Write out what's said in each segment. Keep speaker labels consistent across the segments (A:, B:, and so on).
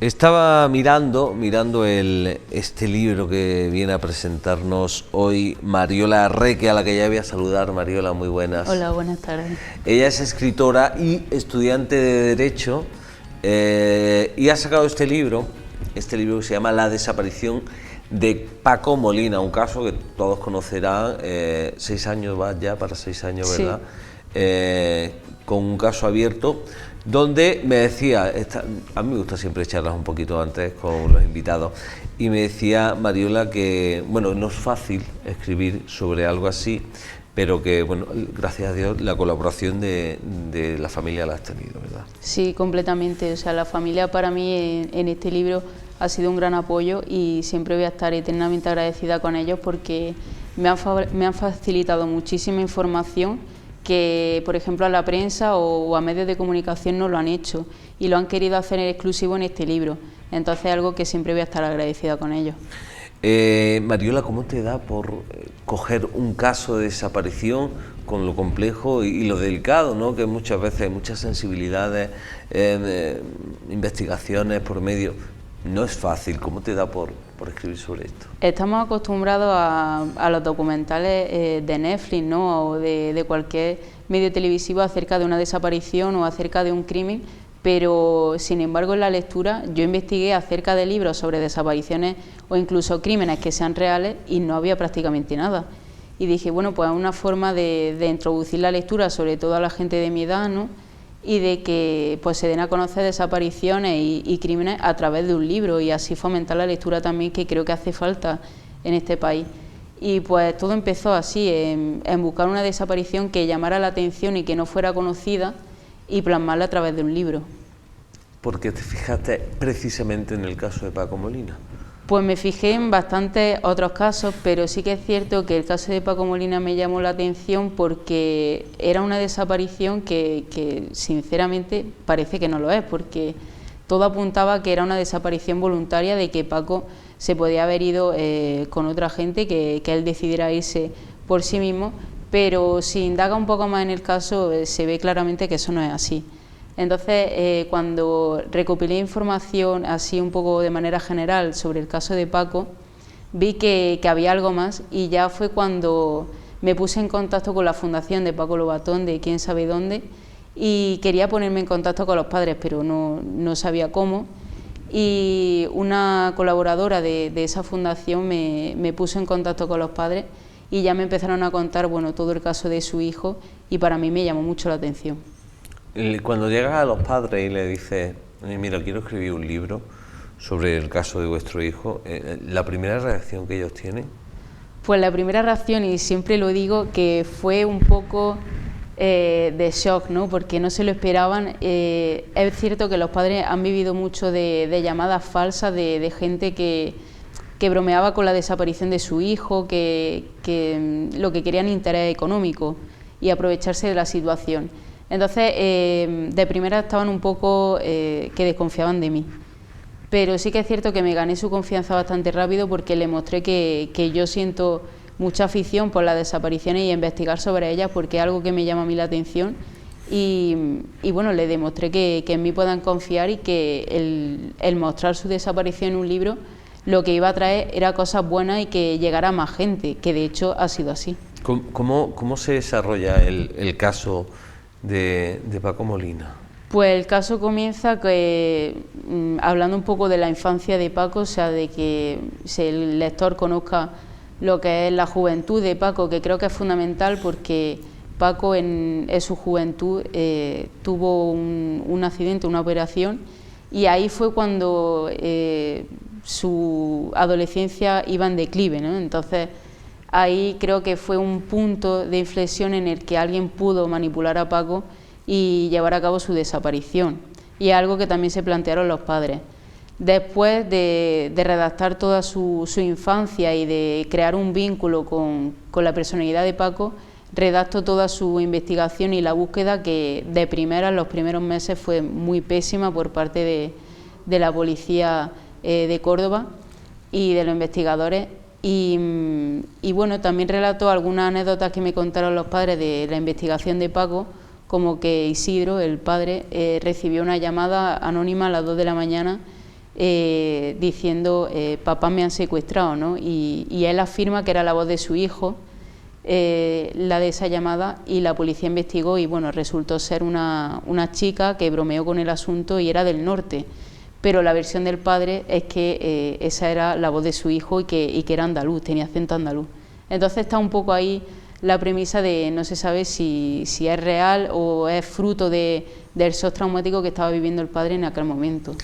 A: Estaba mirando este libro que viene a presentarnos hoy Mariola Arreque, a la que ya voy a saludar. Mariola, muy buenas.
B: Hola, buenas tardes.
A: Ella es escritora y estudiante de Derecho y ha sacado este libro que se llama La desaparición de Paco Molina, un caso que todos conocerán, 6 años va ya, para 6 años, ¿verdad? Sí. Con un caso abierto, donde me decía, a mí me gusta siempre charlar un poquito antes con los invitados, y me decía Mariola que, bueno, no es fácil escribir sobre algo así, pero que, bueno, gracias a Dios, la colaboración de la familia la has tenido, ¿verdad?
B: Sí, completamente. O sea, la familia para mí en este libro ha sido un gran apoyo y siempre voy a estar eternamente agradecida con ellos porque me han facilitado muchísima información que, por ejemplo, a la prensa o a medios de comunicación no lo han hecho y lo han querido hacer en exclusivo en este libro. Entonces es algo que siempre voy a estar agradecida con ellos.
A: Mariola, ¿cómo te da por coger un caso de desaparición con lo complejo y lo delicado, ¿no? Que muchas veces hay muchas sensibilidades, investigaciones por medio? No es fácil. ¿Cómo te da por escribir sobre esto?
B: Estamos acostumbrados a los documentales de Netflix, ¿no? O de cualquier medio televisivo acerca de una desaparición o acerca de un crimen, pero sin embargo en la lectura yo investigué acerca de libros sobre desapariciones o incluso crímenes que sean reales y no había prácticamente nada. Y dije, bueno, pues es una forma de introducir la lectura, sobre todo a la gente de mi edad, ¿no? Y de que pues se den a conocer desapariciones y crímenes a través de un libro y así fomentar la lectura también, que creo que hace falta en este país. Y pues todo empezó así, en buscar una desaparición que llamara la atención y que no fuera conocida y plasmarla a través de un libro.
A: ¿Por qué te fijaste precisamente en el caso de Paco Molina?
B: Pues me fijé en bastantes otros casos, pero sí que es cierto que el caso de Paco Molina me llamó la atención porque era una desaparición que sinceramente parece que no lo es, porque todo apuntaba que era una desaparición voluntaria, de que Paco se podía haber ido con otra gente, que él decidiera irse por sí mismo, pero si indaga un poco más en el caso se ve claramente que eso no es así. Entonces, cuando recopilé información así un poco de manera general sobre el caso de Paco, vi que había algo más y ya fue cuando me puse en contacto con la fundación de Paco Lobatón, de Quién sabe dónde, y quería ponerme en contacto con los padres, pero no sabía cómo. Y una colaboradora de esa fundación me puso en contacto con los padres y ya me empezaron a contar, bueno, todo el caso de su hijo, y para mí me llamó mucho la atención.
A: Cuando llegas a los padres y le dices, mira, quiero escribir un libro sobre el caso de vuestro hijo, ¿la primera reacción que ellos tienen?
B: Pues la primera reacción, y siempre lo digo, que fue un poco de shock, ¿no? Porque no se lo esperaban. Es cierto que los padres han vivido mucho de llamadas falsas de gente que bromeaba con la desaparición de su hijo, que lo que querían interés económico y aprovecharse de la situación. Entonces, de primera estaban un poco que desconfiaban de mí. Pero sí que es cierto que me gané su confianza bastante rápido porque le mostré que yo siento mucha afición por las desapariciones y investigar sobre ellas, porque es algo que me llama a mí la atención. Y bueno, le demostré que en mí puedan confiar y que el mostrar su desaparición en un libro lo que iba a traer era cosas buenas y que llegara a más gente, que de hecho ha sido así.
A: ¿Cómo se desarrolla el caso de Paco Molina?
B: Pues el caso comienza hablando un poco de la infancia de Paco, o sea, de que el lector conozca lo que es la juventud de Paco, que creo que es fundamental porque Paco en su juventud tuvo un accidente, una operación, y ahí fue cuando su adolescencia iba en declive, ¿no? Entonces ahí creo que fue un punto de inflexión en el que alguien pudo manipular a Paco y llevar a cabo su desaparición, y es algo que también se plantearon los padres. Después de redactar toda su infancia y de crear un vínculo con la personalidad de Paco, redacto toda su investigación y la búsqueda, que de primera, en los primeros meses, fue muy pésima por parte de la policía de Córdoba y de los investigadores. Y bueno, también relato algunas anécdotas que me contaron los padres de la investigación de Paco, como que Isidro, el padre, recibió una llamada anónima a las 2 de la mañana diciendo papá me han secuestrado, ¿no? Y él afirma que era la voz de su hijo, la de esa llamada, y la policía investigó y bueno, resultó ser una chica que bromeó con el asunto y era del norte, pero la versión del padre es que esa era la voz de su hijo y que era andaluz, tenía acento andaluz. Entonces está un poco ahí la premisa de no se sabe si es real o es fruto del shock traumático que estaba viviendo el padre en aquel momento.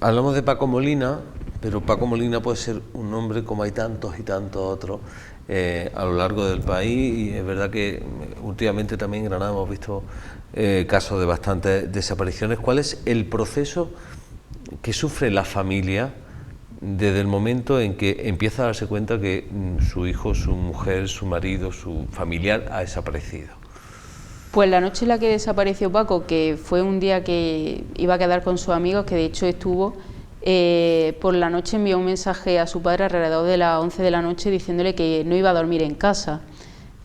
A: Hablamos de Paco Molina, pero Paco Molina puede ser un nombre como hay tantos y tantos otros a lo largo del país, y es verdad que últimamente también en Granada hemos visto casos de bastantes desapariciones. ¿Cuál es el proceso que sufre la familia desde el momento en que empieza a darse cuenta que su hijo, su mujer, su marido, su familiar ha desaparecido?
B: Pues la noche en la que desapareció Paco, que fue un día que iba a quedar con sus amigos, que de hecho estuvo, por la noche envió un mensaje a su padre alrededor de las 11 de la noche diciéndole que no iba a dormir en casa.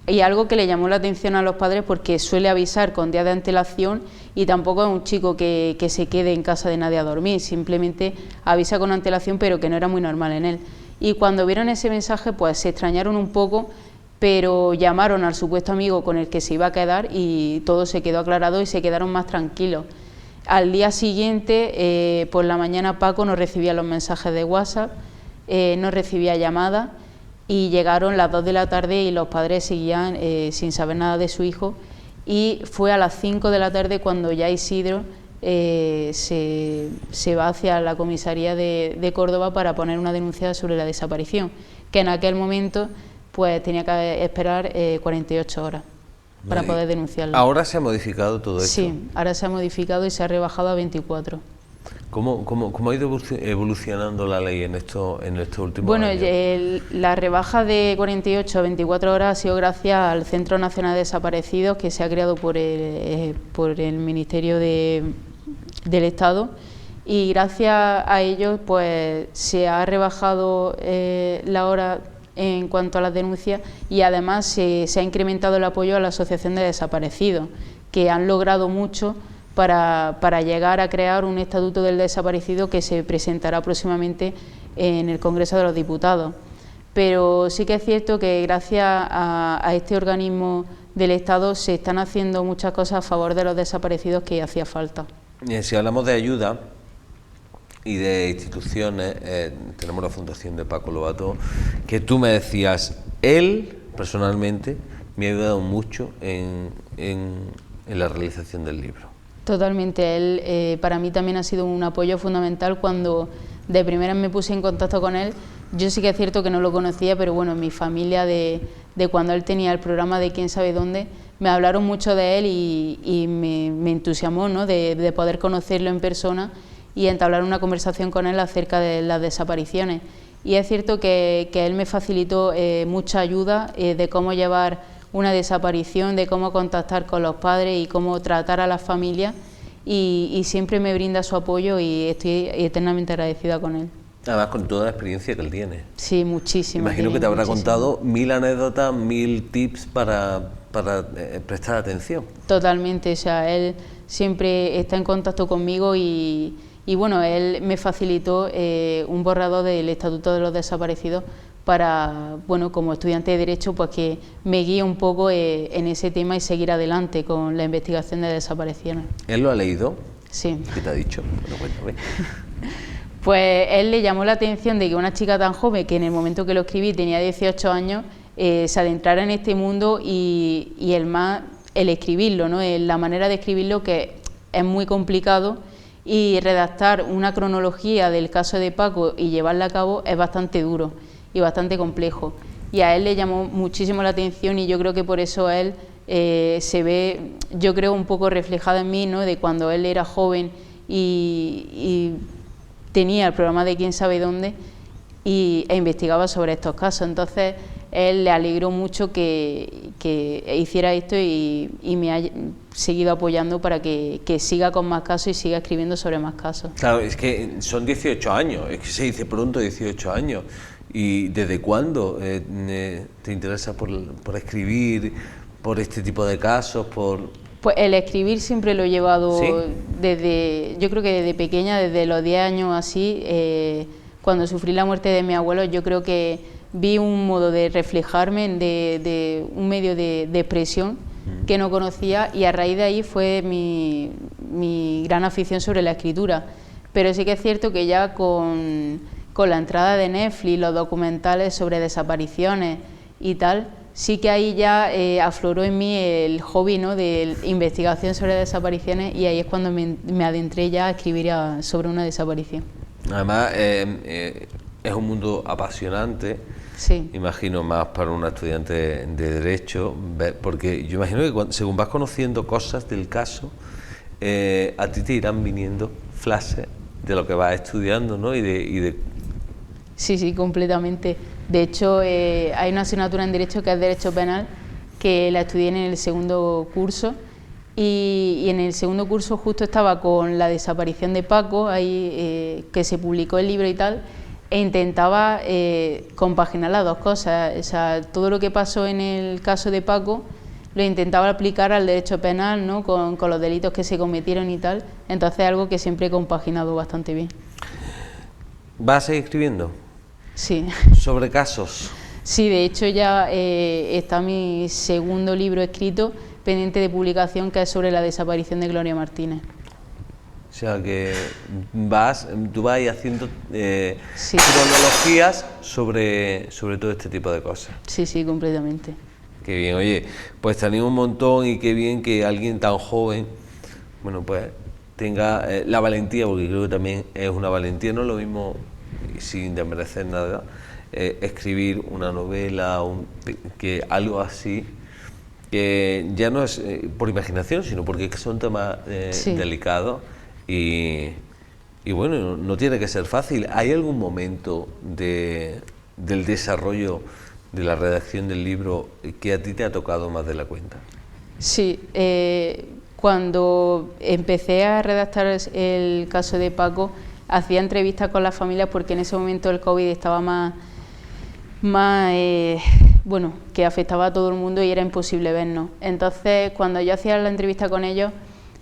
B: Y algo que le llamó la atención a los padres porque suele avisar con días de antelación y tampoco es un chico que se quede en casa de nadie a dormir, simplemente avisa con antelación, pero que no era muy normal en él. Y cuando vieron ese mensaje pues se extrañaron un poco, pero llamaron al supuesto amigo con el que se iba a quedar y todo se quedó aclarado y se quedaron más tranquilos. Al día siguiente, por la mañana, Paco no recibía los mensajes de WhatsApp, no recibía llamadas, y llegaron las 2 de la tarde y los padres seguían sin saber nada de su hijo, y fue a las 5 de la tarde cuando ya Isidro se va hacia la comisaría de Córdoba para poner una denuncia sobre la desaparición, que en aquel momento pues tenía que esperar 48 horas para poder denunciarlo.
A: ¿Ahora se ha modificado todo esto?
B: Sí, ahora se ha modificado y se ha rebajado a 24.
A: ¿Cómo ha ido evolucionando la ley en estos últimos
B: bueno,
A: años?
B: La rebaja de 48 a 24 horas ha sido gracias al Centro Nacional de Desaparecidos, que se ha creado por el Ministerio del Estado, y gracias a ello pues se ha rebajado la hora en cuanto a las denuncias, y además se ha incrementado el apoyo a la Asociación de Desaparecidos, que han logrado mucho para llegar a crear un estatuto del desaparecido que se presentará próximamente en el Congreso de los Diputados. Pero sí que es cierto que gracias a este organismo del Estado se están haciendo muchas cosas a favor de los desaparecidos que hacía falta.
A: Si hablamos de ayuda y de instituciones, tenemos la Fundación de Paco Lobato, que tú me decías, él personalmente me ha ayudado mucho en la realización del libro.
B: Totalmente, él para mí también ha sido un apoyo fundamental. Cuando de primera me puse en contacto con él, yo sí que es cierto que no lo conocía, pero bueno, mi familia de cuando él tenía el programa de Quién sabe dónde, me hablaron mucho de él y me entusiasmó, ¿no?, de poder conocerlo en persona y entablar una conversación con él acerca de las desapariciones. Y es cierto que él me facilitó mucha ayuda de cómo llevar una desaparición, de cómo contactar con los padres y cómo tratar a las familias, y siempre me brinda su apoyo y estoy eternamente agradecida con él.
A: Además, con toda la experiencia que él tiene.
B: Sí, muchísimo.
A: Imagino que te habrá contado 1000 anécdotas, 1000 tips para prestar atención.
B: Totalmente, o sea, él siempre está en contacto conmigo y bueno, él me facilitó un borrador del Estatuto de los Desaparecidos para, bueno, como estudiante de Derecho, pues que me guíe un poco en ese tema y seguir adelante con la investigación de desapariciones.
A: ¿Él lo ha leído?
B: Sí.
A: ¿Qué te ha dicho? Bueno, cuéntame.
B: Pues él le llamó la atención de que una chica tan joven, que en el momento que lo escribí tenía 18 años, se adentrara en este mundo y el escribirlo, ¿no?, la manera de escribirlo, que es muy complicado, y redactar una cronología del caso de Paco y llevarla a cabo es bastante duro y bastante complejo, y a él le llamó muchísimo la atención, y yo creo que por eso él se ve, yo creo, un poco reflejado en mí, ¿no?, de cuando él era joven y tenía el programa de Quién sabe dónde e investigaba sobre estos casos. Entonces él le alegró mucho que hiciera esto y me ha seguido apoyando para que siga con más casos y siga escribiendo sobre más casos.
A: Claro, es que son 18 años, es que se dice pronto 18 años. ¿Y desde cuándo te interesa por escribir, por este tipo de casos, por
B: Pues el escribir siempre lo he llevado
A: ¿Sí?
B: desde, yo creo que desde pequeña, desde los 10 años así, cuando sufrí la muerte de mi abuelo, yo creo que vi un modo de reflejarme, de un medio de expresión que no conocía, y a raíz de ahí fue mi gran afición sobre la escritura. Pero sí que es cierto que ya con la entrada de Netflix, los documentales sobre desapariciones y tal, sí que ahí ya afloró en mí el hobby, ¿no?, de investigación sobre desapariciones, y ahí es cuando me adentré ya a escribir sobre una desaparición.
A: Además, es un mundo apasionante,
B: Sí.
A: imagino, más para una estudiante de Derecho, porque yo imagino que según vas conociendo cosas del caso, a ti te irán viniendo flashes de lo que vas estudiando, ¿no? Y de...
B: Sí, sí, completamente. De hecho, hay una asignatura en Derecho que es Derecho Penal, que la estudié en el segundo curso, y en el segundo curso justo estaba con la desaparición de Paco, ahí que se publicó el libro y tal, e intentaba compaginar las dos cosas. O sea, todo lo que pasó en el caso de Paco lo intentaba aplicar al derecho penal, ¿no?, con los delitos que se cometieron y tal. Entonces, algo que siempre he compaginado bastante bien.
A: ¿Vas a seguir escribiendo?
B: Sí.
A: ¿Sobre casos?
B: Sí, de hecho ya está mi segundo libro escrito, pendiente de publicación, que es sobre la desaparición de Gloria Martínez.
A: O sea que tú vas ahí haciendo
B: Sí.
A: cronologías sobre todo este tipo de cosas.
B: Sí, sí, completamente.
A: Qué bien, oye, pues te animo un montón, y qué bien que alguien tan joven, bueno, pues tenga la valentía, porque creo que también es una valentía, no es lo mismo, sin desmerecer nada, escribir una novela, que algo así, que ya no es por imaginación, sino porque son temas
B: Sí.
A: delicados, y bueno, no tiene que ser fácil. ¿Hay algún momento del desarrollo de la redacción del libro que a ti te ha tocado más de la cuenta?
B: Sí, cuando empecé a redactar el caso de Paco, hacía entrevistas con las familias, porque en ese momento el COVID estaba más bueno, que afectaba a todo el mundo y era imposible vernos. Entonces, cuando yo hacía la entrevista con ellos,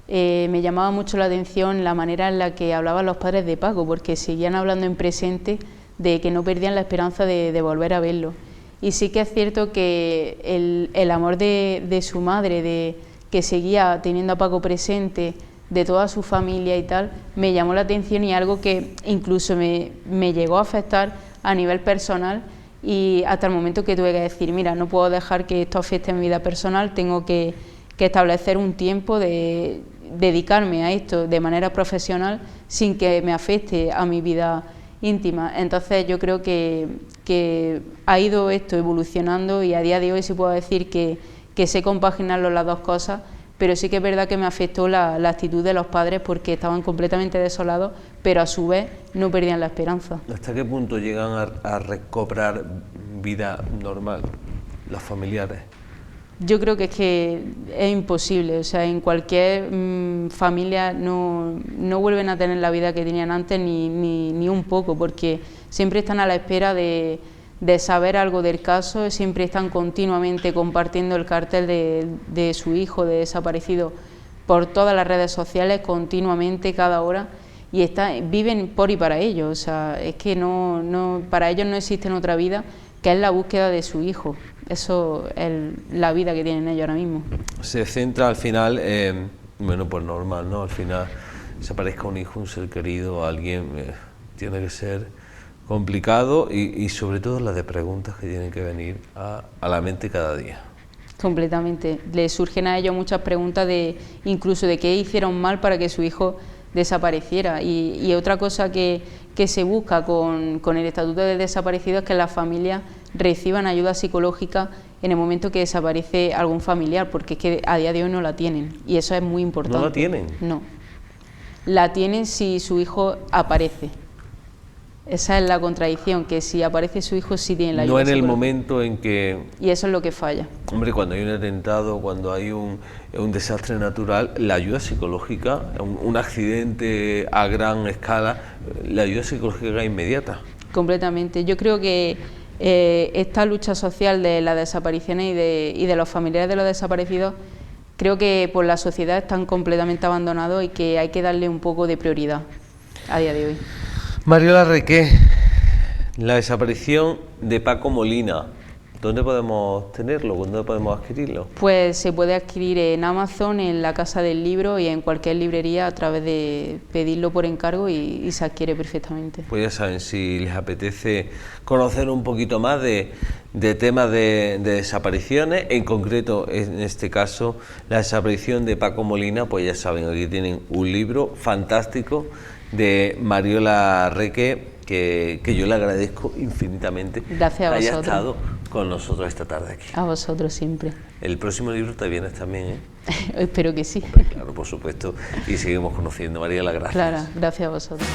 B: me llamaba mucho la atención la manera en la que hablaban los padres de Paco, porque seguían hablando en presente de que no perdían la esperanza de volver a verlo. Y sí que es cierto que el amor de su madre, que seguía teniendo a Paco presente, de toda su familia y tal, me llamó la atención, y algo que incluso me llegó a afectar a nivel personal, y hasta el momento que tuve que decir, mira, no puedo dejar que esto afecte a mi vida personal, tengo que establecer un tiempo de dedicarme a esto de manera profesional sin que me afecte a mi vida íntima. Entonces yo creo que ha ido esto evolucionando, y a día de hoy sí puedo decir que sé compaginarlo las dos cosas, pero sí que es verdad que me afectó la actitud de los padres, porque estaban completamente desolados, pero a su vez no perdían la esperanza.
A: ¿Hasta qué punto llegan a recobrar vida normal los familiares?
B: Yo creo que es imposible, o sea, en cualquier familia no vuelven a tener la vida que tenían antes, ni un poco, porque siempre están a la espera de saber algo del caso, siempre están continuamente compartiendo el cartel de su hijo de desaparecido por todas las redes sociales, continuamente, cada hora, y viven por y para ellos. O sea, es que para ellos no existe otra vida, que es la búsqueda de su hijo. Eso es la vida que tienen ellos ahora mismo.
A: Se centra al final, bueno, pues normal, ¿no? Al final se aparezca un hijo, un ser querido, alguien, tiene que ser complicado, y sobre todo las de preguntas que tienen que venir a la mente cada día.
B: Completamente. Les surgen a ellos muchas preguntas incluso de qué hicieron mal para que su hijo desapareciera. Y otra cosa que se busca con el Estatuto del Desaparecido es que las familias reciban ayuda psicológica en el momento que desaparece algún familiar, porque es que a día de hoy no la tienen, y eso es muy importante.
A: ¿No la tienen?
B: No. La tienen si su hijo aparece. Esa es la contradicción, que si aparece su hijo sí tiene la ayuda
A: No en el
B: psicológica.
A: momento en que...
B: Y eso es lo que falla.
A: Hombre, cuando hay un atentado, cuando hay un desastre natural, la ayuda psicológica, un accidente a gran escala, la ayuda psicológica es inmediata.
B: Completamente. Yo creo que esta lucha social de las desapariciones y de los familiares de los desaparecidos creo que por la sociedad están completamente abandonados y que hay que darle un poco de prioridad a día de hoy.
A: Mariola Requé, la desaparición de Paco Molina. ¿Dónde podemos tenerlo? ¿Dónde podemos adquirirlo?
B: Pues se puede adquirir en Amazon, en la Casa del Libro y en cualquier librería a través de pedirlo por encargo y se adquiere perfectamente.
A: Pues ya saben, si les apetece conocer un poquito más de temas de desapariciones, en concreto en este caso la desaparición de Paco Molina, pues ya saben, aquí tienen un libro fantástico de Mariola Requé, que yo le agradezco infinitamente.
B: Gracias a
A: que haya
B: vosotros.
A: estado con nosotros esta tarde aquí.
B: A vosotros siempre.
A: El próximo libro te vienes también, ¿eh?
B: Espero que sí.
A: Claro, por supuesto, y seguimos conociendo. Mariola, gracias.
B: Claro, gracias a vosotros.